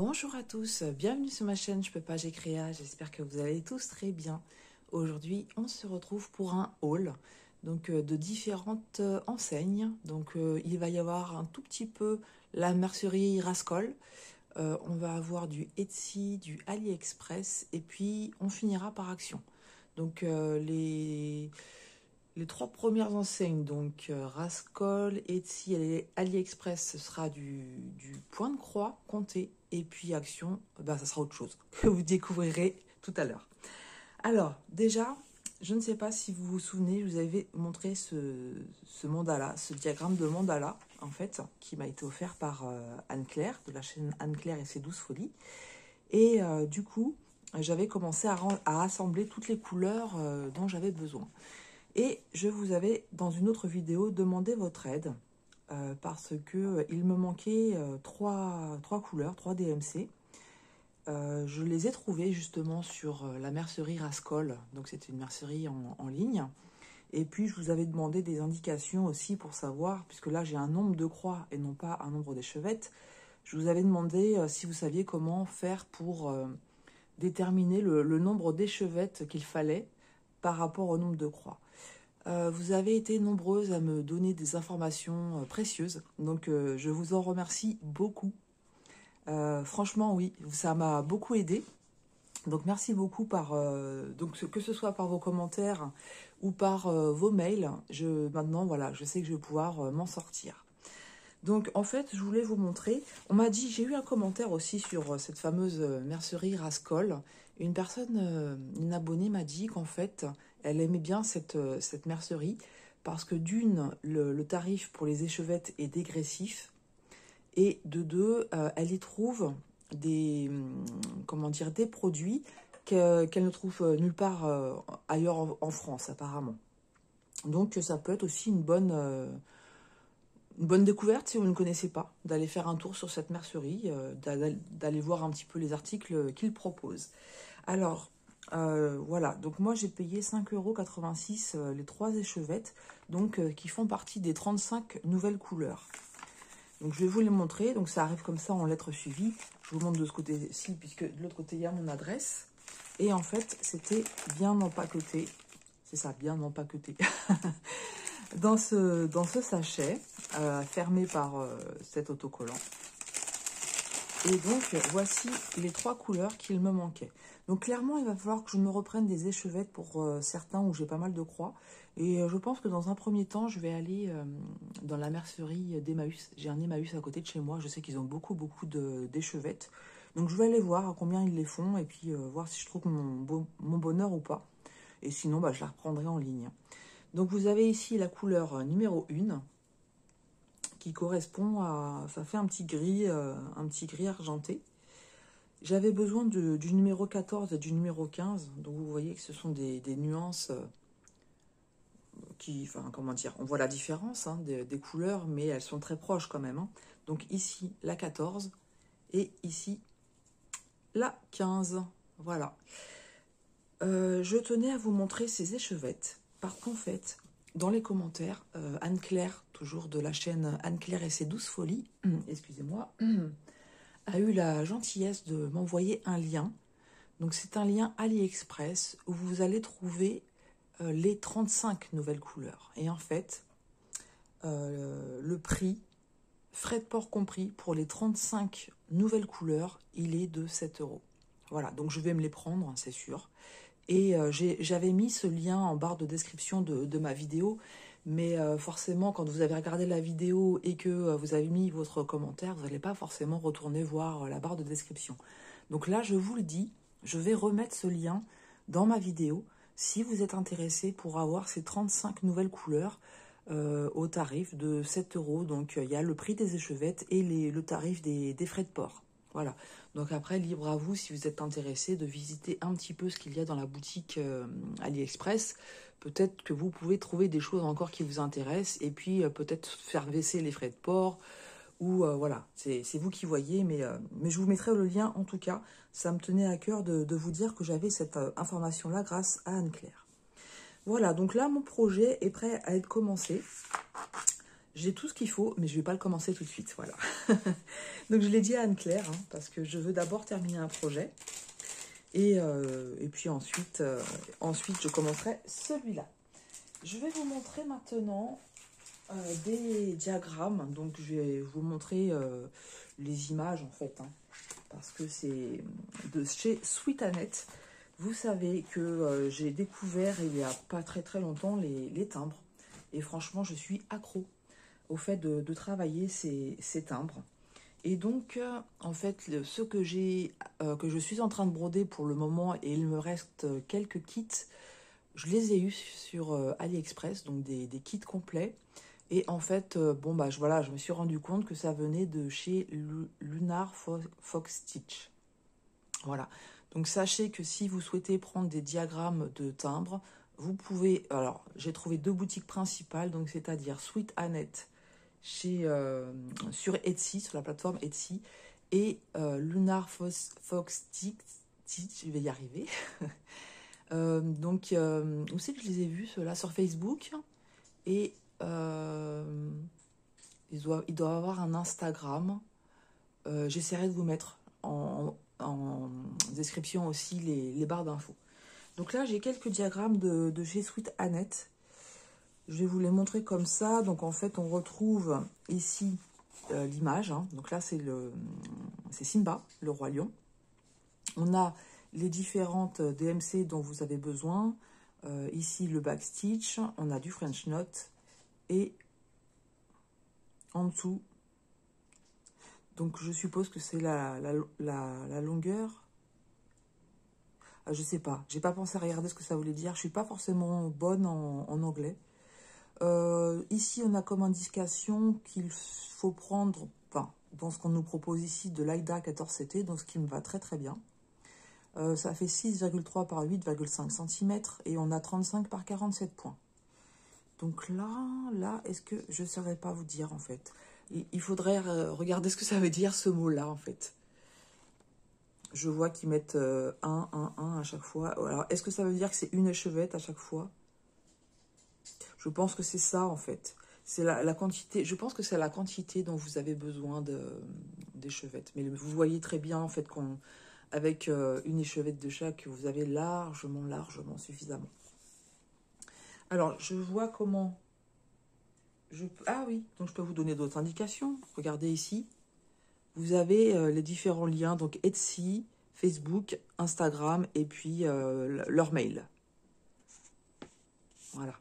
Bonjour à tous, bienvenue sur ma chaîne Je peux pas, j'ai créa, j'espère que vous allez tous très bien. Aujourd'hui, on se retrouve pour un haul donc, de différentes enseignes. Donc, il va y avoir un tout petit peu la mercerie Rascol, on va avoir du Etsy, du AliExpress et puis on finira par Action. Donc, les trois premières enseignes, donc Rascol, Etsy et AliExpress, ce sera du point de croix compté. Et puis Action, ben, ça sera autre chose que vous découvrirez tout à l'heure. Alors, déjà, je ne sais pas si vous vous souvenez, je vous avais montré ce mandala, ce diagramme de mandala, en fait, qui m'a été offert par Anne-Claire, de la chaîne Anne-Claire et ses 12 folies. Et du coup, j'avais commencé à assembler toutes les couleurs dont j'avais besoin. Et je vous avais, dans une autre vidéo, demandé votre aide parce que il me manquait trois couleurs, 3 DMC. Je les ai trouvées justement sur la mercerie Rascol, donc c'était une mercerie en ligne. Et puis je vous avais demandé des indications aussi pour savoir, puisque là j'ai un nombre de croix et non pas un nombre d'échevettes, je vous avais demandé si vous saviez comment faire pour déterminer le nombre d'échevettes qu'il fallait par rapport au nombre de croix. Vous avez été nombreuses à me donner des informations précieuses, donc je vous en remercie beaucoup. Franchement, oui, ça m'a beaucoup aidé. Donc merci beaucoup donc que ce soit par vos commentaires ou par vos mails. Maintenant, voilà, je sais que je vais pouvoir m'en sortir. Donc en fait, je voulais vous montrer. On m'a dit, j'ai eu un commentaire aussi sur cette fameuse mercerie Rascol. Une personne, une abonnée m'a dit qu'en fait, elle aimait bien cette mercerie parce que d'une, le tarif pour les échevettes est dégressif et de deux, elle y trouve des produits qu'elle ne trouve nulle part ailleurs en France apparemment. Donc ça peut être aussi une bonne découverte si vous ne connaissez pas, d'aller faire un tour sur cette mercerie, d'aller voir un petit peu les articles qu'ils proposent. Alors, voilà, donc moi j'ai payé 5,86 € les 3 échevettes, donc qui font partie des 35 nouvelles couleurs. Donc je vais vous les montrer, donc ça arrive comme ça en lettres suivies. Je vous montre de ce côté-ci, puisque de l'autre côté il y a mon adresse. Et en fait, c'était bien empaqueté, c'est ça, bien empaqueté. Dans ce sachet, fermé par cet autocollant. Et donc, voici les 3 couleurs qu'il me manquait. Donc, clairement, il va falloir que je me reprenne des échevettes pour certains où j'ai pas mal de croix. Et je pense que dans un premier temps, je vais aller dans la mercerie d'Emmaüs. J'ai un Emmaüs à côté de chez moi. Je sais qu'ils ont beaucoup d'échevettes. Donc, je vais aller voir à combien ils les font et puis voir si je trouve mon bonheur ou pas. Et sinon, bah, je la reprendrai en ligne. Donc, vous avez ici la couleur numéro 1 qui correspond à... Ça fait un petit gris argenté. J'avais besoin du numéro 14 et du numéro 15. Donc, vous voyez que ce sont des nuances qui... Enfin, comment dire? On voit la différence hein, des couleurs, mais elles sont très proches quand même. Hein. Donc, ici, la 14 et ici, la 15. Voilà. Je tenais à vous montrer ces échevettes. Parce qu'en fait, dans les commentaires, Anne-Claire, toujours de la chaîne Anne-Claire et ses 12 folies, excusez-moi, a eu la gentillesse de m'envoyer un lien. Donc c'est un lien AliExpress où vous allez trouver les 35 nouvelles couleurs. Et en fait, le prix, frais de port compris, pour les 35 nouvelles couleurs, il est de 7 €. Voilà, donc je vais me les prendre, c'est sûr. Et j'avais mis ce lien en barre de description de ma vidéo, mais forcément, quand vous avez regardé la vidéo et que vous avez mis votre commentaire, vous n'allez pas forcément retourner voir la barre de description. Donc là, je vous le dis, je vais remettre ce lien dans ma vidéo si vous êtes intéressé pour avoir ces 35 nouvelles couleurs au tarif de 7 €. Donc il y a le prix des échevettes et le tarif des frais de port. Voilà, donc après, libre à vous, si vous êtes intéressé, de visiter un petit peu ce qu'il y a dans la boutique AliExpress. Peut-être que vous pouvez trouver des choses encore qui vous intéressent et puis peut-être faire baisser les frais de port. Ou voilà, c'est vous qui voyez, mais je vous mettrai le lien en tout cas. Ça me tenait à cœur de vous dire que j'avais cette information-là grâce à Anne-Claire. Voilà, donc là, mon projet est prêt à être commencé. J'ai tout ce qu'il faut, mais je ne vais pas le commencer tout de suite, voilà. Donc je l'ai dit à Anne-Claire, hein, parce que je veux d'abord terminer un projet. Et puis ensuite, je commencerai celui-là. Je vais vous montrer maintenant des diagrammes. Donc je vais vous montrer les images en fait, hein, parce que c'est de chez Sweet Annette. Vous savez que j'ai découvert il n'y a pas très très longtemps les timbres. Et franchement, je suis accro au fait de travailler ces timbres. Et donc, en fait, ce que je suis en train de broder pour le moment, et il me reste quelques kits, je les ai eus sur AliExpress, donc des kits complets. Et en fait, bon, bah, voilà, je me suis rendu compte que ça venait de chez Lunar Fox Stitch. Voilà. Donc, sachez que si vous souhaitez prendre des diagrammes de timbres, vous pouvez... Alors, j'ai trouvé 2 boutiques principales, donc c'est-à-dire Sweet Annette sur Etsy, sur la plateforme Etsy, et Lunar Fox Stitch, je vais y arriver. Donc, où c'est que je les ai vus, ceux-là, sur Facebook. Et ils doivent avoir un Instagram. J'essaierai de vous mettre en description aussi les barres d'infos. Donc là, j'ai quelques diagrammes de chez Sweet Annette. Je vais vous les montrer comme ça. Donc en fait, on retrouve ici l'image. Hein. Donc là, c'est Simba, le roi lion. On a les différentes DMC dont vous avez besoin. Ici, le backstitch. On a du French knot. Et en dessous, donc je suppose que c'est la longueur. Je sais pas. J'ai pas pensé à regarder ce que ça voulait dire. Je suis pas forcément bonne en anglais. Ici, on a comme indication qu'il faut prendre, enfin, dans ce qu'on nous propose ici, de l'AIDA 14CT, donc ce qui me va très très bien. Ça fait 6,3 par 8,5 cm et on a 35 par 47 points. Donc là, est-ce que je ne saurais pas vous dire en fait. Il faudrait regarder ce que ça veut dire ce mot-là en fait. Je vois qu'ils mettent 1 à chaque fois. Alors, est-ce que ça veut dire que c'est une échevette à chaque fois? Je pense que c'est ça, en fait. C'est la quantité. Je pense que c'est la quantité dont vous avez besoin d'échevettes. Mais vous voyez très bien, en fait, qu'avec une échevette de chaque, vous avez largement suffisamment. Alors, je vois comment... Ah oui, donc je peux vous donner d'autres indications. Regardez ici. Vous avez les différents liens, donc Etsy, Facebook, Instagram, et puis leur mail. Voilà.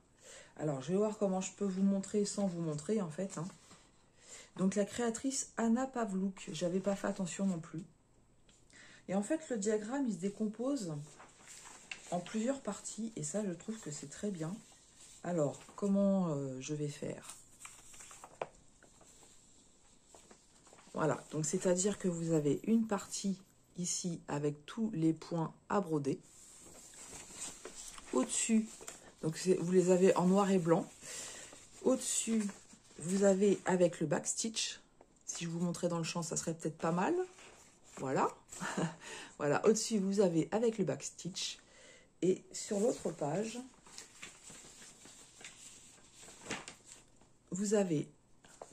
Alors, je vais voir comment je peux vous montrer sans vous montrer, en fait. Hein. Donc, la créatrice Anna Pavlouk, j'avais pas fait attention non plus. Et en fait, le diagramme, il se décompose en plusieurs parties. Et ça, je trouve que c'est très bien. Alors, comment je vais faire? Voilà. Donc, c'est-à-dire que vous avez une partie ici avec tous les points à broder. Au-dessus, donc vous les avez en noir et blanc. Au-dessus, vous avez avec le backstitch. Si je vous montrais dans le champ, ça serait peut-être pas mal. Voilà. Voilà. Au-dessus, vous avez avec le backstitch. Et sur l'autre page, vous avez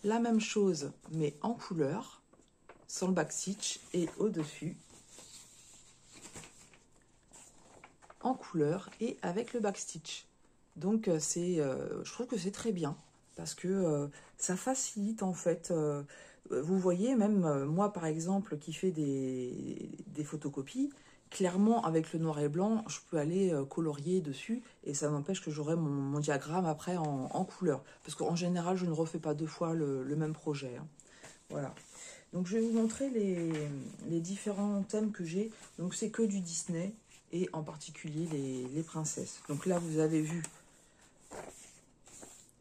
la même chose, mais en couleur, sans le backstitch. Et au-dessus, en couleur et avec le backstitch. Donc, je trouve que c'est très bien. Parce que ça facilite, en fait... vous voyez, même moi, par exemple, qui fais des photocopies, clairement, avec le noir et blanc, je peux aller colorier dessus et ça m'empêche que j'aurai mon diagramme après en couleur. Parce qu'en général, je ne refais pas 2 fois le même projet. Hein. Voilà. Donc, je vais vous montrer les différents thèmes que j'ai. Donc, c'est que du Disney et en particulier les princesses. Donc là, vous avez vu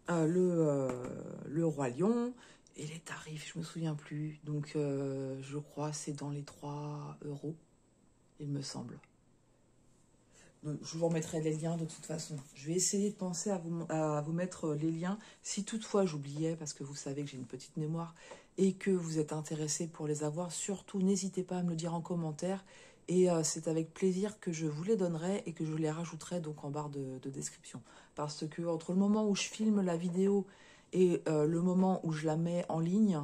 le Roi Lion. Et les tarifs, je me souviens plus. Donc, je crois c'est dans les 3 €, il me semble. Donc, je vous remettrai les liens de toute façon. Je vais essayer de penser à vous mettre les liens. Si toutefois j'oubliais, parce que vous savez que j'ai une petite mémoire, et que vous êtes intéressé pour les avoir, surtout n'hésitez pas à me le dire en commentaire. Et c'est avec plaisir que je vous les donnerai et que je les rajouterai donc en barre de description. Parce que entre le moment où je filme la vidéo et le moment où je la mets en ligne,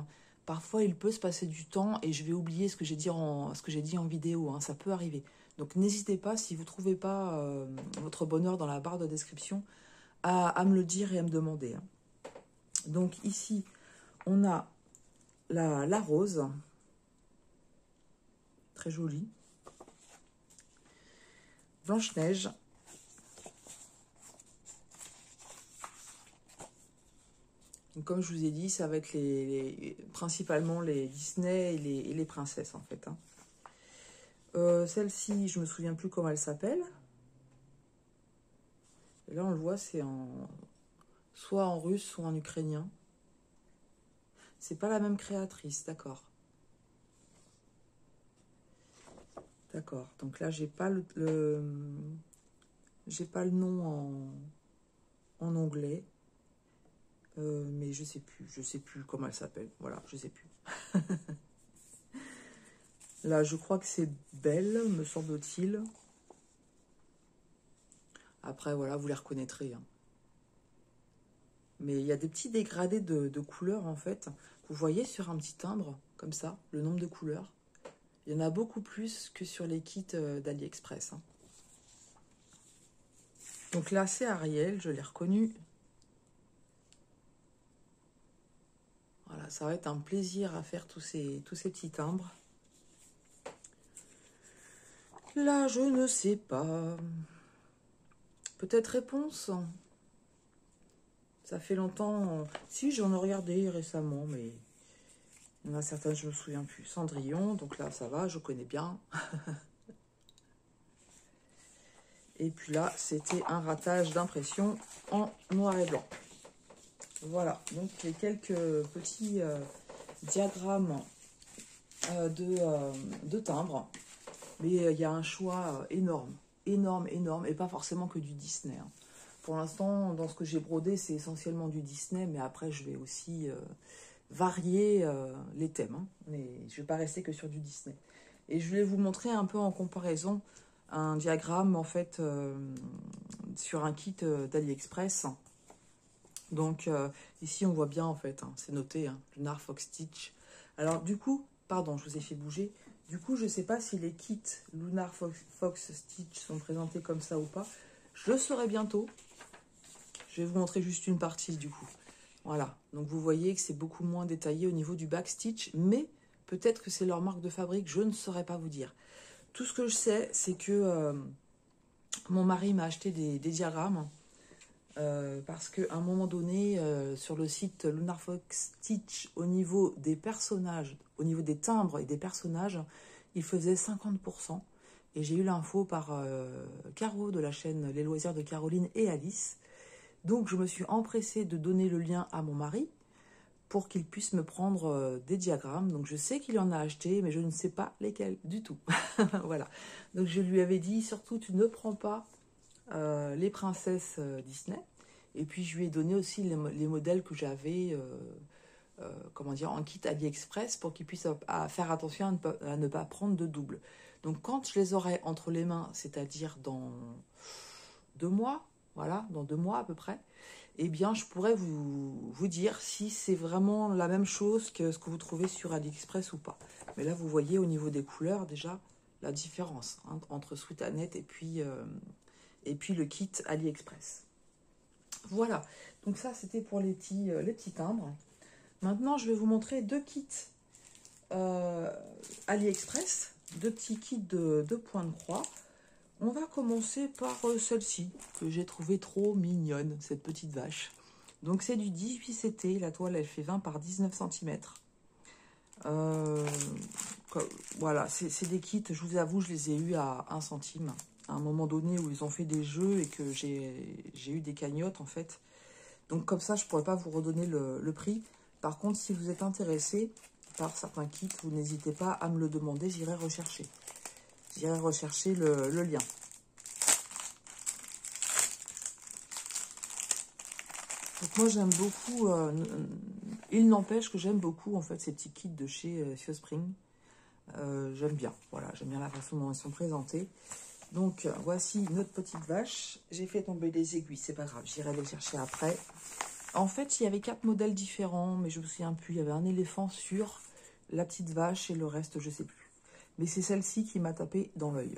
parfois il peut se passer du temps et je vais oublier ce que j'ai dit en vidéo, hein, ça peut arriver. Donc n'hésitez pas, si vous ne trouvez pas votre bonheur dans la barre de description, à me le dire et à me demander. Hein. Donc ici, on a la rose, très jolie. Blanche-Neige. Comme je vous ai dit, ça va être principalement les Disney et les princesses, en fait. Hein. Celle-ci, je me souviens plus comment elle s'appelle. Et là, on le voit, c'est soit en russe, soit en ukrainien. C'est pas la même créatrice, d'accord. D'accord. Donc là, j'ai pas j'ai pas le nom en anglais. Mais je sais plus comment elle s'appelle. Voilà, je sais plus. Là, je crois que c'est Belle, me semble-t-il. Après, voilà, vous les reconnaîtrez. Hein. Mais il y a des petits dégradés de couleurs, en fait. Vous voyez sur un petit timbre, comme ça, le nombre de couleurs. Il y en a beaucoup plus que sur les kits d'AliExpress. Hein. Donc là, c'est Ariel, je l'ai reconnu. Voilà, ça va être un plaisir à faire tous ces petits timbres. Là, je ne sais pas. Peut-être réponse. Ça fait longtemps. Si, j'en ai regardé récemment, mais il y en a certaines, je ne me souviens plus. Cendrillon, donc là, ça va, je connais bien. Et puis là, c'était un ratage d'impression en noir et blanc. Voilà, donc les quelques petits diagrammes de timbres. Mais il y a un choix énorme, et pas forcément que du Disney. Hein. Pour l'instant, dans ce que j'ai brodé, c'est essentiellement du Disney, mais après, je vais aussi varier les thèmes. Hein. Mais je ne vais pas rester que sur du Disney. Et je voulais vous montrer un peu en comparaison un diagramme, en fait, sur un kit d'AliExpress. Donc, ici, on voit bien, en fait, hein, c'est noté, hein, Lunar Fox Stitch. Alors, du coup, pardon, je vous ai fait bouger. Du coup, je ne sais pas si les kits Lunar Fox Stitch sont présentés comme ça ou pas. Je le saurai bientôt. Je vais vous montrer juste une partie, du coup. Voilà, donc vous voyez que c'est beaucoup moins détaillé au niveau du backstitch, mais peut-être que c'est leur marque de fabrique, je ne saurais pas vous dire. Tout ce que je sais, c'est que mon mari m'a acheté des diagrammes, parce qu'à un moment donné, sur le site Lunar Fox Stitch, au niveau des personnages, au niveau des timbres et des personnages, il faisait 50%. Et j'ai eu l'info par Caro de la chaîne Les Loisirs de Caroline et Alice. Donc, je me suis empressée de donner le lien à mon mari pour qu'il puisse me prendre des diagrammes. Donc, je sais qu'il en a acheté, mais je ne sais pas lesquels du tout. Voilà. Donc, je lui avais dit, surtout, tu ne prends pas les princesses Disney. Et puis, je lui ai donné aussi les modèles que j'avais, comment dire, en kit AliExpress pour qu'il puisse faire attention à ne pas prendre de double. Donc, quand je les aurai entre les mains, c'est-à-dire dans 2 mois, voilà, dans 2 mois à peu près, eh bien, je pourrais vous dire si c'est vraiment la même chose que ce que vous trouvez sur AliExpress ou pas. Mais là, vous voyez au niveau des couleurs, déjà, la différence hein, entre Sweet Annette et puis le kit AliExpress. Voilà, donc ça, c'était pour les petits timbres. Maintenant, je vais vous montrer 2 kits AliExpress, 2 petits kits de points de croix. On va commencer par celle-ci, que j'ai trouvée trop mignonne, cette petite vache. Donc c'est du 18 CT, la toile elle fait 20 par 19 cm. Voilà, c'est des kits, je vous avoue, je les ai eus à 1 centime. À un moment donné où ils ont fait des jeux et que j'ai eu des cagnottes en fait. Donc comme ça, je ne pourrais pas vous redonner le prix. Par contre, si vous êtes intéressé par certains kits, vous n'hésitez pas à me le demander, j'irai rechercher. J'irai rechercher le lien. Donc moi j'aime beaucoup, il n'empêche que j'aime beaucoup en fait ces petits kits de chez Teespring. J'aime bien, voilà, j'aime bien la façon dont ils sont présentés. Donc voici notre petite vache. J'ai fait tomber les aiguilles, c'est pas grave, j'irai les chercher après. En fait, il y avait 4 modèles différents, mais je me souviens plus. Il y avait un éléphant sur la petite vache et le reste, je sais plus. Mais c'est celle-ci qui m'a tapé dans l'œil.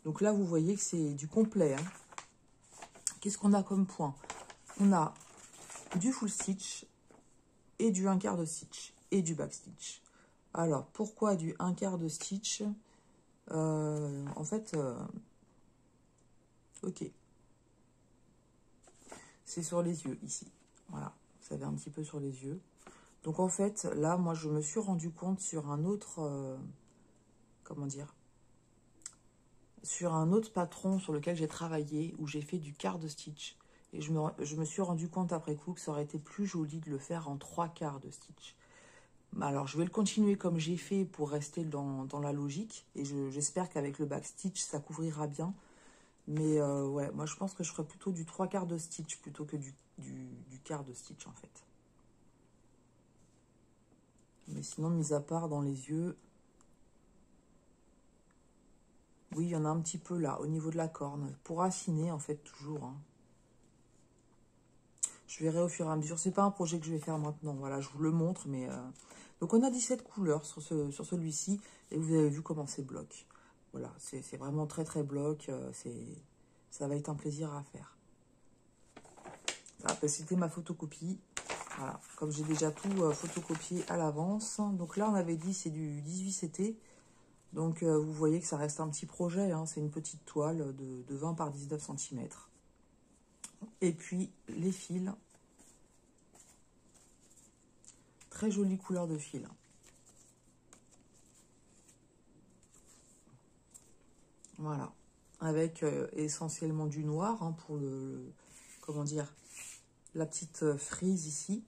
Donc là, vous voyez que c'est du complet. Hein. Qu'est-ce qu'on a comme point? On a du full stitch et du 1/4 de stitch et du back stitch. Alors, pourquoi du 1/4 de stitch? En fait, ok. C'est sur les yeux, ici. Voilà, vous avez un petit peu sur les yeux. Donc, en fait, là, moi, je me suis rendu compte sur un autre... comment dire? Sur un autre patron sur lequel j'ai travaillé, où j'ai fait du quart de stitch. Et je me suis rendu compte après coup que ça aurait été plus joli de le faire en 3/4 de stitch. Alors, je vais le continuer comme j'ai fait pour rester dans la logique. Et j'espère qu'avec le back stitch, ça couvrira bien. Mais ouais, moi, je pense que je ferai plutôt du 3/4 de stitch plutôt que du quart de stitch, en fait. Mais sinon, mis à part dans les yeux... Oui, il y en a un petit peu là, au niveau de la corne. Pour affiner, en fait, toujours. Hein. Je verrai au fur et à mesure. C'est pas un projet que je vais faire maintenant. Voilà, je vous le montre. Mais donc, on a 17 couleurs sur celui-ci. Et vous avez vu comment c'est bloc. Voilà, c'est vraiment très, très bloc. Ça va être un plaisir à faire. Ah, c'était ma photocopie. Voilà, comme j'ai déjà tout photocopié à l'avance. Donc là, on avait dit c'est du 18CT. Donc, vous voyez que ça reste un petit projet. Hein. C'est une petite toile de 20 par 19 cm. Et puis, les fils. Très jolie couleur de fil. Voilà. Avec essentiellement du noir hein, pour comment dire, la petite frise ici.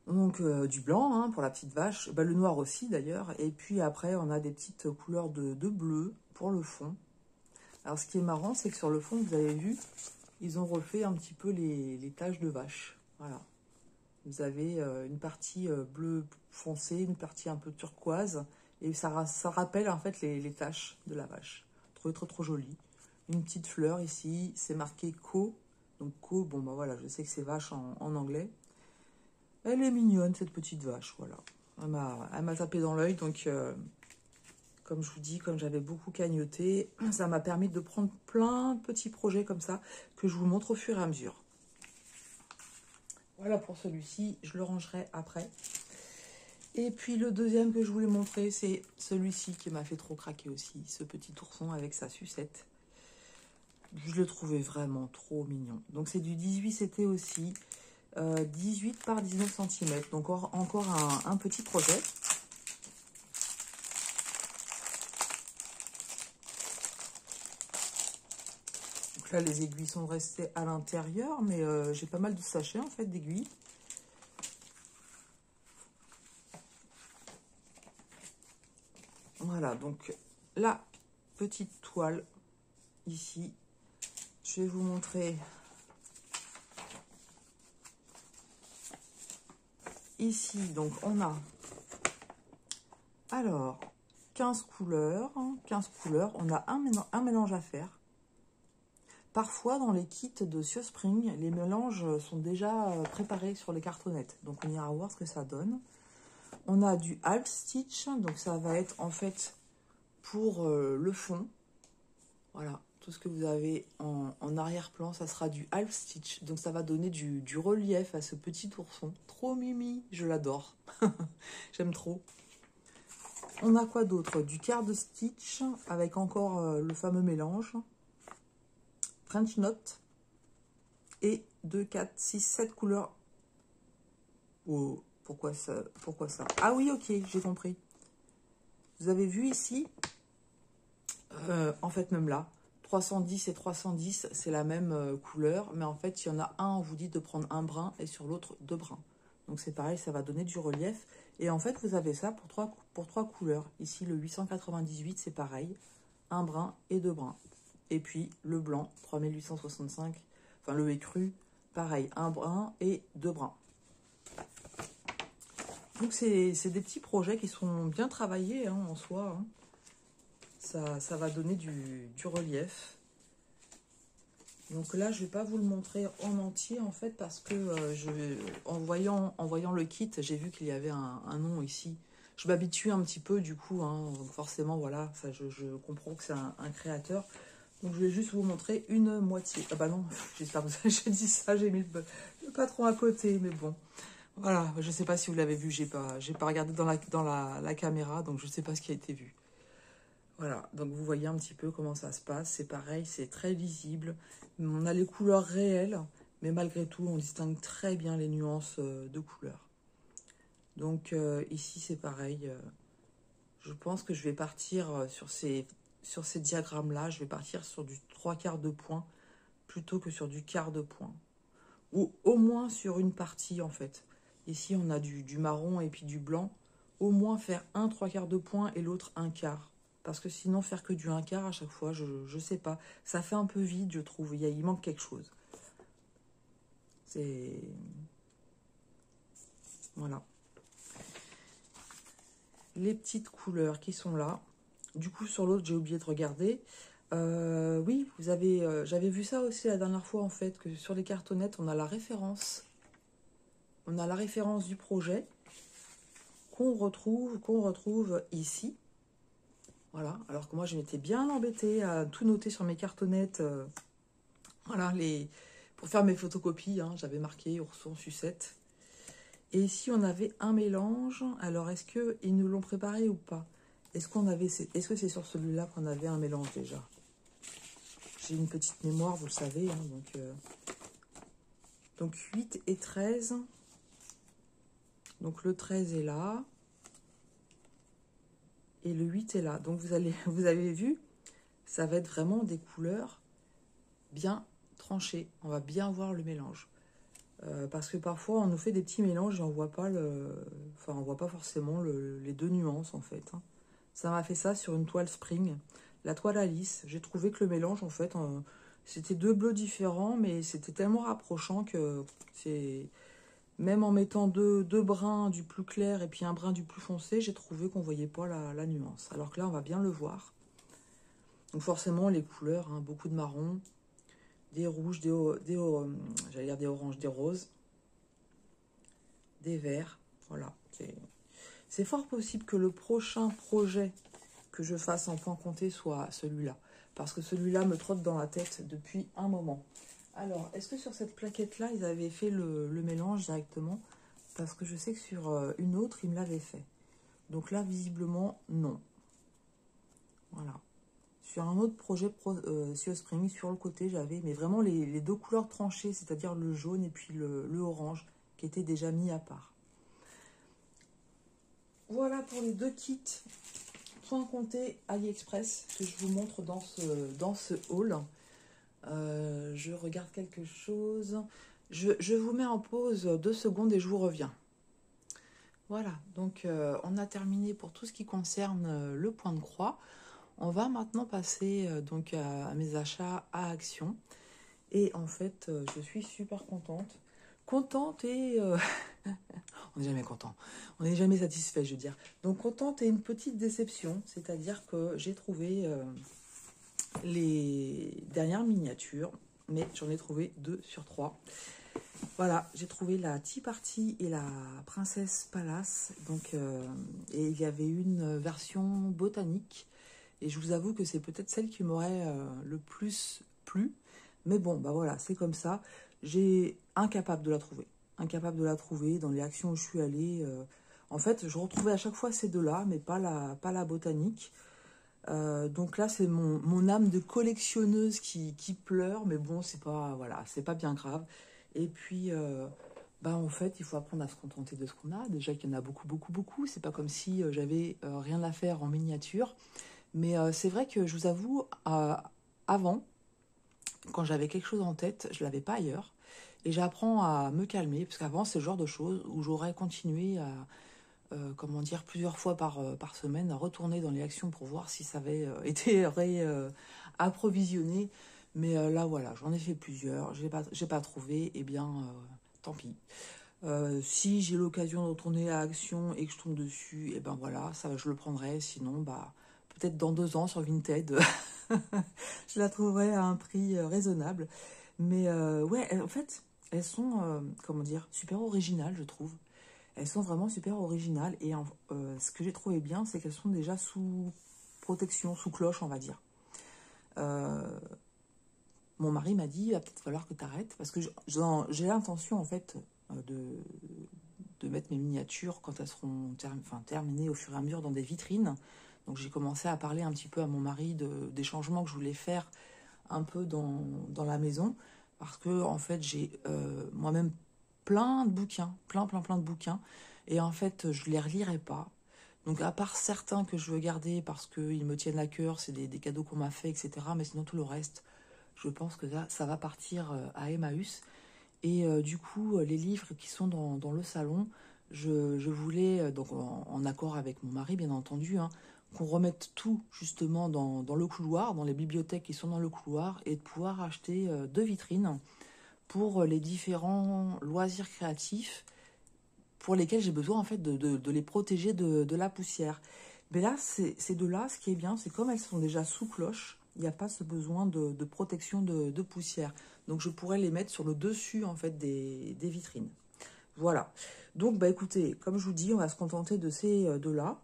Donc, du blanc hein, pour la petite vache. Bah, le noir aussi, d'ailleurs. Et puis, après, on a des petites couleurs de bleu pour le fond. Alors, ce qui est marrant, c'est que sur le fond, vous avez vu, ils ont refait un petit peu les taches de vache. Voilà. Vous avez une partie bleu foncé, une partie un peu turquoise. Et ça rappelle, en fait, les taches de la vache. Trop, trop, trop joli. Une petite fleur ici. C'est marqué Co. Donc, Co, bon, bah voilà, je sais que c'est vache en anglais. Elle est mignonne, cette petite vache, voilà. Elle m'a tapé dans l'œil, donc comme je vous dis, comme j'avais beaucoup cagnoté, ça m'a permis de prendre plein de petits projets comme ça, que je vous montre au fur et à mesure. Voilà pour celui-ci, je le rangerai après. Et puis le deuxième que je voulais montrer, c'est celui-ci qui m'a fait trop craquer aussi, ce petit ourson avec sa sucette. Je le trouvais vraiment trop mignon. Donc c'est du 18CT aussi. 18 par 19 cm, donc encore un petit projet. Donc là, les aiguilles sont restées à l'intérieur, mais j'ai pas mal de sachets en fait d'aiguilles. Voilà, donc la petite toile ici, je vais vous montrer. Ici, donc, on a, alors, 15 couleurs. On a un mélange à faire. Parfois, dans les kits de Siospring, les mélanges sont déjà préparés sur les cartonnettes. Donc, on ira voir ce que ça donne. On a du half stitch. Donc, ça va être, en fait, pour le fond. Voilà. Tout ce que vous avez en arrière-plan, ça sera du half stitch. Donc, ça va donner du relief à ce petit ourson. Trop mimi, je l'adore. J'aime trop. On a quoi d'autre? Du quart de stitch avec encore le fameux mélange. French Knot. Et 2, 4, 6, 7 couleurs. Oh, pourquoi ça? Ah oui, ok, j'ai compris. Vous avez vu ici, en fait, même là, 310 et 310, c'est la même couleur, mais en fait, il y en a un, on vous dit de prendre un brin, et sur l'autre, 2 brins. Donc, c'est pareil, ça va donner du relief. Et en fait, vous avez ça pour trois couleurs. Ici, le 898, c'est pareil, un brin et 2 brins. Et puis, le blanc, 3865, enfin, le écru, pareil, un brin et 2 brins. Donc, c'est des petits projets qui sont bien travaillés hein, en soi. Hein. Ça va donner du relief. Donc là, je vais pas vous le montrer en entier en fait parce que en voyant le kit, j'ai vu qu'il y avait un nom ici. Je m'habitue un petit peu du coup, hein, donc forcément voilà, ça je comprends que c'est un créateur. Donc je vais juste vous montrer une moitié. Ah bah non, j'espère que j'ai dit ça, j'ai mis le patron à côté, mais bon. Voilà, je sais pas si vous l'avez vu, j'ai pas regardé dans la caméra, donc je sais pas ce qui a été vu. Voilà, donc vous voyez un petit peu comment ça se passe. C'est pareil, c'est très lisible. On a les couleurs réelles, mais malgré tout, on distingue très bien les nuances de couleurs. Donc ici, c'est pareil. Je pense que je vais partir sur ces diagrammes-là. Je vais partir sur du 3/4 de point plutôt que sur du quart de point. Ou au moins sur une partie, en fait. Ici, on a du marron et puis du blanc. Au moins faire un 3/4 de point et l'autre un quart. Parce que sinon, faire que du un quart à chaque fois, je sais pas. Ça fait un peu vide, je trouve. Il manque quelque chose. C'est... Voilà. Les petites couleurs qui sont là. Du coup, sur l'autre, j'ai oublié de regarder. Oui, j'avais vu ça aussi la dernière fois, en fait, que sur les cartonnettes, on a la référence. On a la référence du projet qu'on retrouve ici. Voilà, alors que moi, je m'étais bien embêtée à tout noter sur mes cartonnettes. Voilà, pour faire mes photocopies, hein, j'avais marqué ourson, sucette. Et ici, on avait un mélange. Alors, est-ce qu'ils nous l'ont préparé ou pas? Est-ce que c'est sur celui-là qu'on avait un mélange déjà? J'ai une petite mémoire, vous le savez. Hein, donc 8 et 13. Donc, le 13 est là. Et le 8 est là. Donc, vous avez vu, ça va être vraiment des couleurs bien tranchées. On va bien voir le mélange. Parce que parfois, on nous fait des petits mélanges et on voit pas on voit pas forcément les deux nuances, en fait. Hein. Ça m'a fait ça sur une toile Spring. La toile Alice, j'ai trouvé que le mélange, en fait, c'était deux bleus différents, mais c'était tellement rapprochant que c'est... Même en mettant deux brins du plus clair et puis un brin du plus foncé, j'ai trouvé qu'on voyait pas la nuance. Alors que là, on va bien le voir. Donc forcément, les couleurs, hein, beaucoup de marron, des rouges, j'allais dire des oranges, des roses, des verts. Voilà. C'est fort possible que le prochain projet que je fasse en point compté soit celui-là. Parce que celui-là me trotte dans la tête depuis un moment. Alors, est-ce que sur cette plaquette-là, ils avaient fait le mélange directement? Parce que je sais que sur une autre, ils me l'avaient fait. Donc là, visiblement, non. Voilà. Sur un autre projet Sea Spring, sur le côté, j'avais mais vraiment les deux couleurs tranchées, c'est-à-dire le jaune et puis le orange, qui étaient déjà mis à part. Voilà pour les deux kits point compté AliExpress que je vous montre dans ce haul. Je regarde quelque chose. Je vous mets en pause 2 secondes et je vous reviens. Voilà, donc on a terminé pour tout ce qui concerne le point de croix. On va maintenant passer donc à mes achats à Action. Et en fait, je suis super contente. Contente et... on n'est jamais content. On n'est jamais satisfait, je veux dire. Donc contente et une petite déception. C'est-à-dire que j'ai trouvé les dernières miniatures. Mais j'en ai trouvé 2 sur 3. Voilà, j'ai trouvé la Tea Party et la Princesse Palace. Donc, et il y avait une version botanique. Et je vous avoue que c'est peut-être celle qui m'aurait le plus plu. Mais bon, bah voilà, c'est comme ça. J'ai incapable de la trouver. Incapable de la trouver dans les actions où je suis allée. En fait, je retrouvais à chaque fois ces deux-là, mais pas la botanique. Donc là, c'est mon âme de collectionneuse qui pleure. Mais bon, c'est pas, voilà, c'est pas bien grave. Et puis, bah en fait, il faut apprendre à se contenter de ce qu'on a. Déjà qu'il y en a beaucoup, beaucoup, beaucoup. C'est pas comme si j'avais rien à faire en miniature. Mais c'est vrai que je vous avoue, avant, quand j'avais quelque chose en tête, je ne l'avais pas ailleurs. Et j'apprends à me calmer, parce qu'avant, c'est le genre de choses où j'aurais continué à, comment dire, plusieurs fois par semaine, à retourner dans les actions pour voir si ça avait été approvisionné. Mais là, voilà, j'en ai fait plusieurs, j'ai pas trouvé, et bien, tant pis. Si j'ai l'occasion de retourner à Action et que je tombe dessus, et ben voilà, ça je le prendrai. Sinon, bah peut-être dans 2 ans sur Vinted, je la trouverai à un prix raisonnable. Mais ouais, en fait, elles sont, comment dire, super originales, je trouve. Elles sont vraiment super originales. Et ce que j'ai trouvé bien, c'est qu'elles sont déjà sous protection, sous cloche, on va dire. Euh, Mon mari m'a dit, il va peut-être falloir que tu arrêtes, parce que j'ai l'intention, en fait, de mettre mes miniatures quand elles seront terminées au fur et à mesure dans des vitrines. Donc j'ai commencé à parler un petit peu à mon mari des changements que je voulais faire un peu dans la maison, parce que en fait j'ai moi-même plein de bouquins, plein de bouquins, et en fait je les relirai pas. Donc à part certains que je veux garder parce qu'ils me tiennent à cœur, c'est des cadeaux qu'on m'a fait, etc. Mais sinon tout le reste, je pense que là, ça va partir à Emmaüs. Et du coup, les livres qui sont dans le salon, je voulais, donc en accord avec mon mari, bien entendu, hein, qu'on remette tout justement dans le couloir, dans les bibliothèques qui sont dans le couloir, et de pouvoir acheter deux vitrines pour les différents loisirs créatifs pour lesquels j'ai besoin en fait de les protéger de la poussière. Mais là, ces deux-là, ce qui est bien, c'est comme elles sont déjà sous cloche, il n'y a pas ce besoin de protection de poussière. Donc je pourrais les mettre sur le dessus en fait des vitrines. Voilà. Donc bah écoutez, comme je vous dis, on va se contenter de ces deux-là.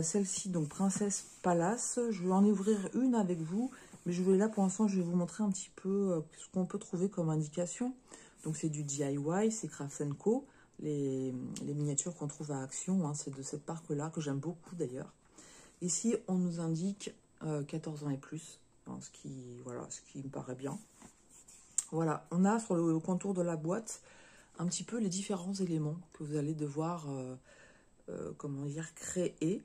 Celle-ci, donc Princesse Palace, je vais en ouvrir une avec vous, mais je vais là pour l'instant, je vais vous montrer un petit peu ce qu'on peut trouver comme indication. Donc c'est du DIY, c'est Crafts & Co. Les miniatures qu'on trouve à Action, hein, c'est de cette marque-là, que j'aime beaucoup d'ailleurs. Ici, on nous indique 14 ans et plus, hein, voilà, ce qui me paraît bien. Voilà, on a sur le contour de la boîte un petit peu les différents éléments que vous allez devoir, comment dire, créer.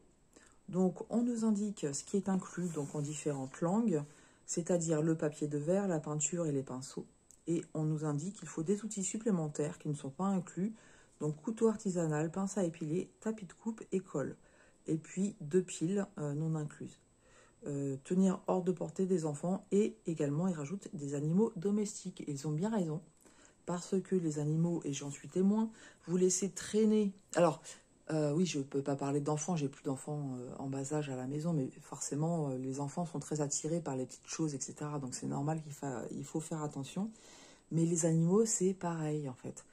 Donc, on nous indique ce qui est inclus donc en différentes langues, c'est-à-dire le papier de verre, la peinture et les pinceaux. Et on nous indique qu'il faut des outils supplémentaires qui ne sont pas inclus, donc couteau artisanal, pince à épiler, tapis de coupe et colle. Et puis deux piles non incluses. Tenir hors de portée des enfants et également ils rajoutent des animaux domestiques. Et ils ont bien raison, parce que les animaux, et j'en suis témoin, vous laissez traîner. Alors, oui, je ne peux pas parler d'enfants, j'ai plus d'enfants en bas âge à la maison, mais forcément, les enfants sont très attirés par les petites choses, etc. Donc c'est normal qu'il faut faire attention. Mais les animaux, c'est pareil, en fait.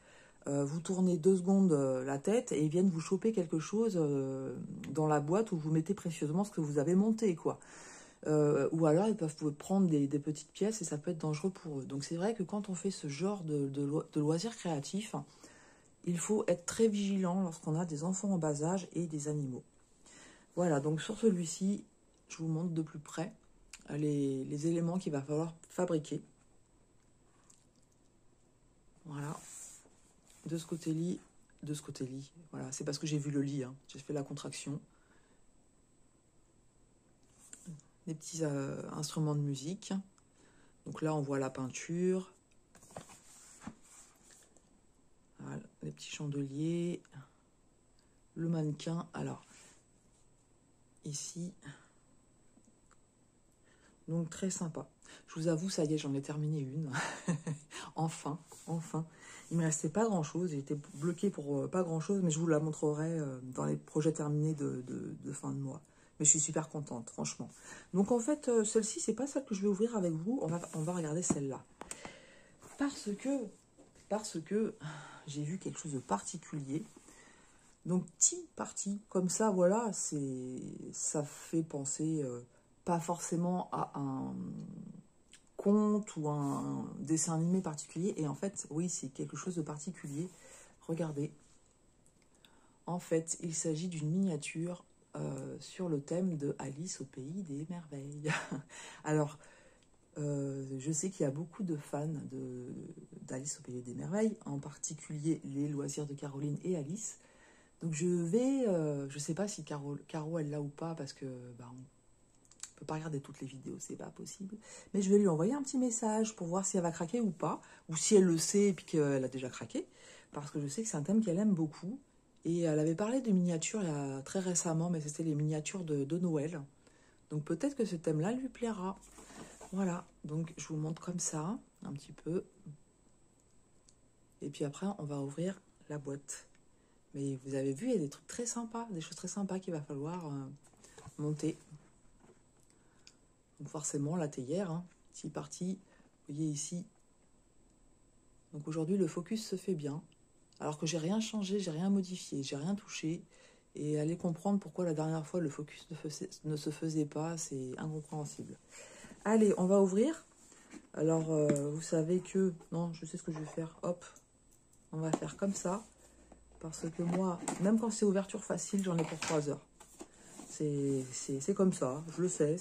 Vous tournez 2 secondes la tête et ils viennent vous choper quelque chose dans la boîte où vous mettez précieusement ce que vous avez monté, quoi. Ou alors ils peuvent prendre des petites pièces et ça peut être dangereux pour eux. Donc c'est vrai que quand on fait ce genre de loisirs créatifs, il faut être très vigilant lorsqu'on a des enfants en bas âge et des animaux. Voilà, donc sur celui-ci, je vous montre de plus près les éléments qu'il va falloir fabriquer. Voilà, de ce côté-ci, voilà, c'est parce que j'ai vu le lit, hein. J'ai fait la contraction. Des petits instruments de musique. Donc là, on voit la peinture. Voilà, les petits chandeliers. Le mannequin. Alors, ici. Donc, très sympa. Je vous avoue, ça y est, j'en ai terminé une. Enfin. Il me restait pas grand-chose. J'ai été bloquée pour pas grand-chose, mais je vous la montrerai dans les projets terminés de fin de mois. Mais je suis super contente, franchement. Donc, en fait, celle-ci, c'est pas celle que je vais ouvrir avec vous. On va regarder celle-là. Parce que j'ai vu quelque chose de particulier. Donc, Tea Party, comme ça, voilà, ça fait penser pas forcément à un conte ou un dessin animé particulier. Et en fait, oui, c'est quelque chose de particulier. Regardez. En fait, il s'agit d'une miniature sur le thème de Alice au pays des merveilles. Alors, je sais qu'il y a beaucoup de fans d'Alice au pays des merveilles, en particulier les loisirs de Caroline et Alice. Donc je sais pas si Caro elle l'a ou pas, parce que on peut pas regarder toutes les vidéos, c'est pas possible. Mais je vais lui envoyer un petit message pour voir si elle va craquer ou pas, ou si elle le sait et puis qu'elle a déjà craqué, parce que je sais que c'est un thème qu'elle aime beaucoup. Et elle avait parlé de miniatures il y a très récemment, mais c'était les miniatures de Noël. Donc peut-être que ce thème-là lui plaira. Voilà, donc je vous montre comme ça, un petit peu. Et puis après, on va ouvrir la boîte. Mais vous avez vu, il y a des trucs très sympas, des choses très sympas qu'il va falloir monter. Donc forcément, la théière, hein, c'est parti. Vous voyez ici, Donc aujourd'hui, le focus se fait bien. Alors que j'ai rien changé, j'ai rien modifié, j'ai rien touché. Et allez comprendre pourquoi la dernière fois, le focus ne se faisait pas. C'est incompréhensible. Allez, on va ouvrir. Alors, vous savez que... Non, je sais ce que je vais faire. Hop, on va faire comme ça. Parce que moi, même quand c'est ouverture facile, j'en ai pour 3 heures. C'est comme ça, je le sais.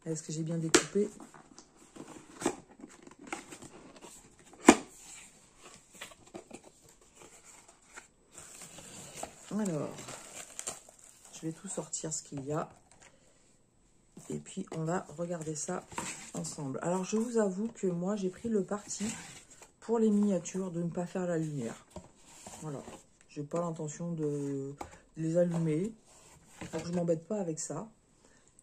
Est-ce que j'ai bien découpé? Alors, je vais tout sortir ce qu'il y a. Et puis, on va regarder ça ensemble. Alors, je vous avoue que moi, j'ai pris le parti pour les miniatures de ne pas faire la lumière. Voilà. J'ai pas l'intention de les allumer. Donc, je m'embête pas avec ça.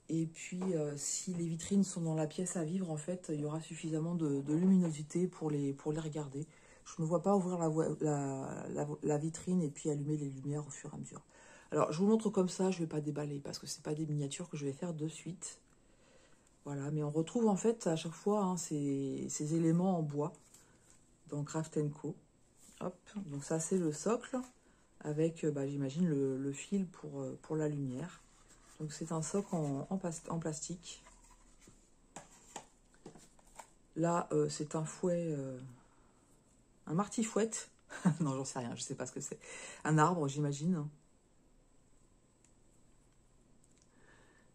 Et puis, si les vitrines sont dans la pièce à vivre, en fait, il y aura suffisamment de luminosité pour les regarder. Je ne vois pas ouvrir la vitrine et puis allumer les lumières au fur et à mesure. Alors, je vous montre comme ça, je ne vais pas déballer parce que ce n'est pas des miniatures que je vais faire de suite. Voilà, mais on retrouve en fait à chaque fois hein, ces éléments en bois dans Craft & Co. Hop, donc ça c'est le socle avec, j'imagine, le fil pour la lumière. Donc c'est un socle en plastique. Là, c'est un fouet, un martifouette. Non, j'en sais rien, je sais pas ce que c'est. Un arbre, j'imagine.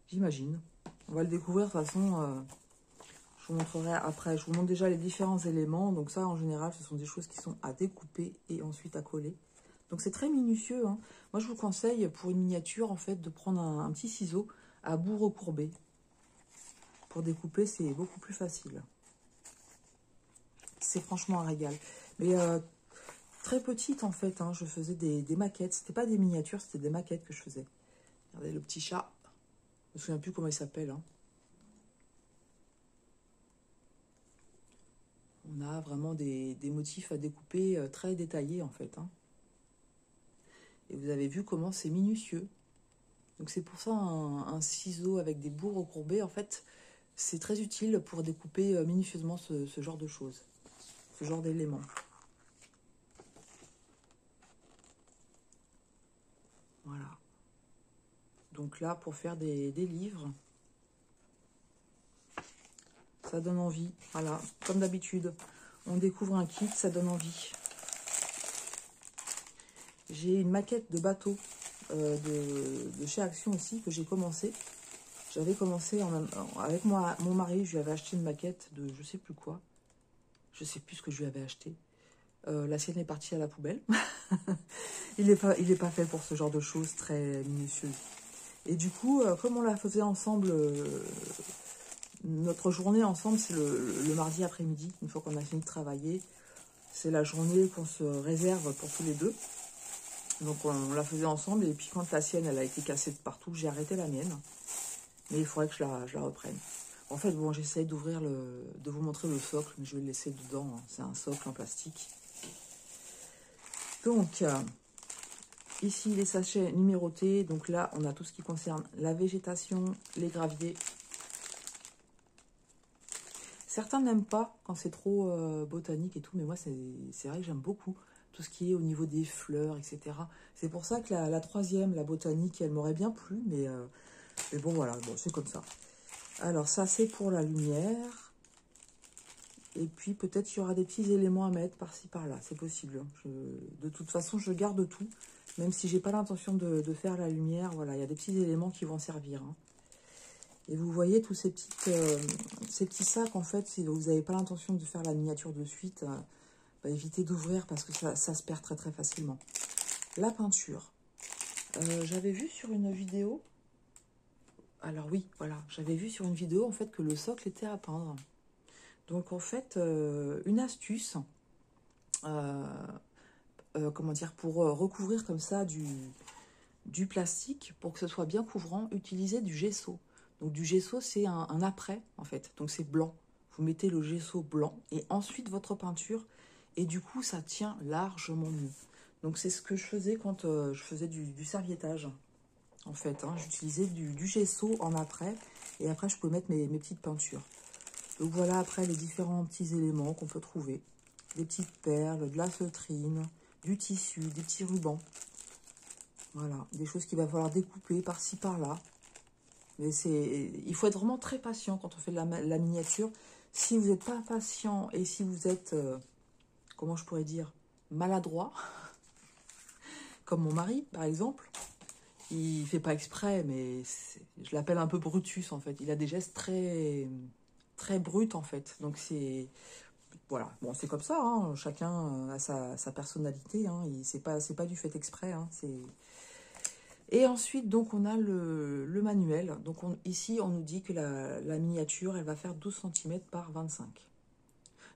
J'imagine. On va le découvrir de toute façon. Je vous montrerai après. Je vous montre déjà les différents éléments. Donc ça, en général, ce sont des choses qui sont à découper et ensuite à coller. Donc c'est très minutieux. Hein. Moi, je vous conseille pour une miniature, en fait, de prendre un petit ciseau à bout recourbé. Pour découper, c'est beaucoup plus facile. C'est franchement un régal. Mais très petite, en fait, hein, je faisais des maquettes. C'était pas des miniatures, c'était des maquettes que je faisais. Regardez le petit chat. Je me souviens plus comment il s'appelle. Hein. On a vraiment des motifs à découper très détaillés, en fait. Hein. Et vous avez vu comment c'est minutieux. Donc c'est pour ça un ciseau avec des bouts recourbés, en fait, c'est très utile pour découper minutieusement ce genre de choses. Ce genre d'éléments. Voilà. Donc là, pour faire des livres, ça donne envie. Voilà, comme d'habitude, on découvre un kit, ça donne envie. J'ai une maquette de bateau de chez Action aussi, que j'ai commencé. J'avais commencé avec mon mari, je lui avais acheté une maquette de je sais plus quoi. Je sais plus ce que je lui avais acheté. La sienne est partie à la poubelle. il est pas fait pour ce genre de choses très minutieuses. Et du coup, comme on la faisait ensemble, notre journée ensemble, c'est le mardi après-midi, une fois qu'on a fini de travailler. C'est la journée qu'on se réserve pour tous les deux. Donc on la faisait ensemble, et puis quand la sienne, elle a été cassée de partout, j'ai arrêté la mienne. Mais il faudrait que je la reprenne. En fait, bon, j'essaye de vous montrer le socle, mais je vais le laisser dedans. Hein. C'est un socle en plastique. Donc, ici, les sachets numérotés. Donc là, on a tout ce qui concerne la végétation, les graviers. Certains n'aiment pas quand c'est trop botanique et tout, mais moi, c'est vrai que j'aime beaucoup tout ce qui est au niveau des fleurs, etc. C'est pour ça que la troisième, la botanique, elle m'aurait bien plu, mais bon, voilà, bon, c'est comme ça. Alors, ça, c'est pour la lumière. Et puis, peut-être il y aura des petits éléments à mettre par-ci, par-là. C'est possible. De toute façon, je garde tout. Même si j'ai pas l'intention de faire la lumière, voilà, il y a des petits éléments qui vont servir. Hein. Et vous voyez tous ces petits sacs, en fait, si vous n'avez pas l'intention de faire la miniature de suite, évitez d'ouvrir parce que ça se perd très, très facilement. La peinture. J'avais vu sur une vidéo... Alors oui, voilà, j'avais vu sur une vidéo en fait que le socle était à peindre. Donc en fait, une astuce, comment dire, pour recouvrir comme ça du plastique, pour que ce soit bien couvrant, utilisez du gesso. Donc du gesso, c'est un après en fait, donc c'est blanc. Vous mettez le gesso blanc et ensuite votre peinture, et du coup ça tient largement mieux. Donc c'est ce que je faisais quand je faisais du serviettage. En fait, hein, j'utilisais du gesso en après, et après je pouvais mettre mes petites peintures. Donc voilà, après les différents petits éléments qu'on peut trouver. Des petites perles, de la feutrine, du tissu, des petits rubans. Voilà, des choses qu'il va falloir découper par-ci, par-là. Mais il faut être vraiment très patient quand on fait de la miniature. Si vous n'êtes pas patient et si vous êtes, comment je pourrais dire, maladroit, comme mon mari par exemple, il fait pas exprès, mais je l'appelle un peu Brutus en fait. Il a des gestes très, très bruts en fait. Donc c'est, voilà, bon c'est comme ça, hein. Chacun a sa personnalité, hein. C'est pas du fait exprès, hein. Et ensuite, donc, on a le manuel. Donc, ici, on nous dit que la miniature, elle va faire 12 cm par 25.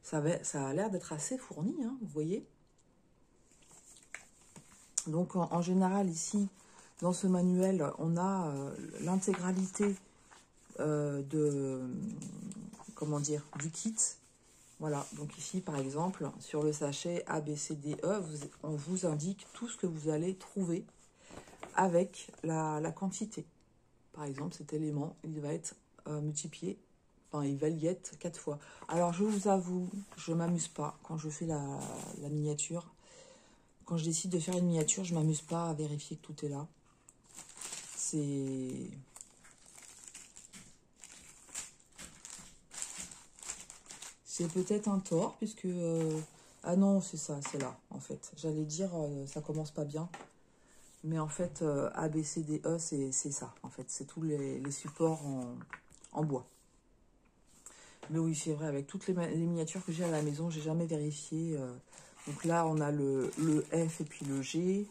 Ça a l'air d'être assez fourni, hein, vous voyez. Donc, en général, ici, dans ce manuel, on a l'intégralité comment dire, du kit. Voilà, donc ici, par exemple, sur le sachet A, B, C, D, E, on vous indique tout ce que vous allez trouver avec la quantité. Par exemple, cet élément, il va être multiplié, enfin, il va y être 4 fois. Alors, je vous avoue, je ne m'amuse pas quand je fais la miniature. Quand je décide de faire une miniature, je ne m'amuse pas à vérifier que tout est là. C'est peut-être un tort, puisque... ah non, c'est ça, c'est là, en fait. J'allais dire, ça commence pas bien. Mais en fait, A, B, C, D, E, c'est ça, en fait. C'est tous les supports en bois. Mais oui, c'est vrai, avec toutes les miniatures que j'ai à la maison, j'ai jamais vérifié. Donc là, on a le F et puis le G.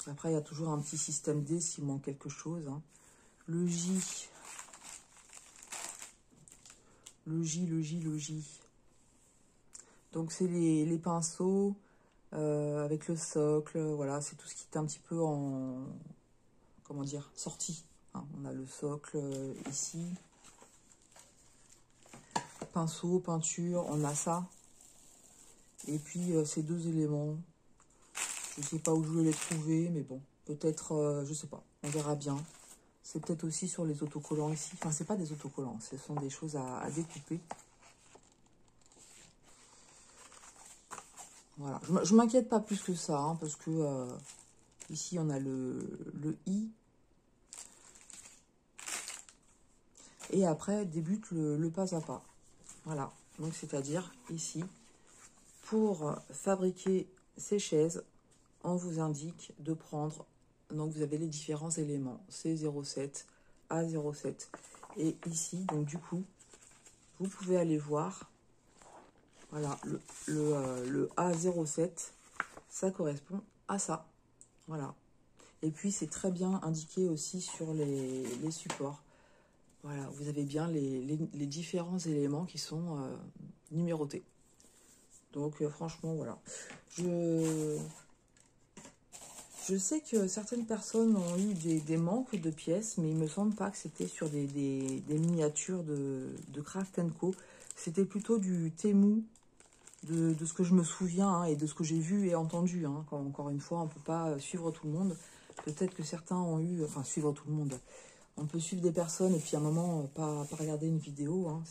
Après, il y a toujours un petit système D s'il manque quelque chose, hein. Le J. Le J. Donc, c'est les pinceaux avec le socle. Voilà, c'est tout ce qui est un petit peu en... Comment dire, sorti. Hein. On a le socle ici. Pinceau, peinture, on a ça. Et puis, ces deux éléments. Je ne sais pas où je vais les trouver, mais bon. Peut-être, je sais pas. On verra bien. C'est peut-être aussi sur les autocollants ici. Enfin, c'est pas des autocollants. Ce sont des choses à découper. Voilà. Je m'inquiète pas plus que ça. Hein, parce que ici, on a le I. Et après, débute le pas à pas. Voilà. Donc, c'est-à-dire, ici, pour fabriquer ces chaises, on vous indique de prendre, donc vous avez les différents éléments, C07, A07. Et ici, donc du coup, vous pouvez aller voir, voilà, le A07, ça correspond à ça. Voilà. Et puis, c'est très bien indiqué aussi sur les supports. Voilà, vous avez bien les différents éléments qui sont numérotés. Donc, franchement, voilà. Je sais que certaines personnes ont eu des manques de pièces, mais il me semble pas que c'était sur des miniatures de Craft & Co. C'était plutôt du Temu, de ce que je me souviens, hein, et de ce que j'ai vu et entendu. Hein. Encore une fois, on ne peut pas suivre tout le monde. Peut-être que certains ont eu... Enfin, suivre tout le monde. On peut suivre des personnes et puis à un moment, pas regarder une vidéo. Hein.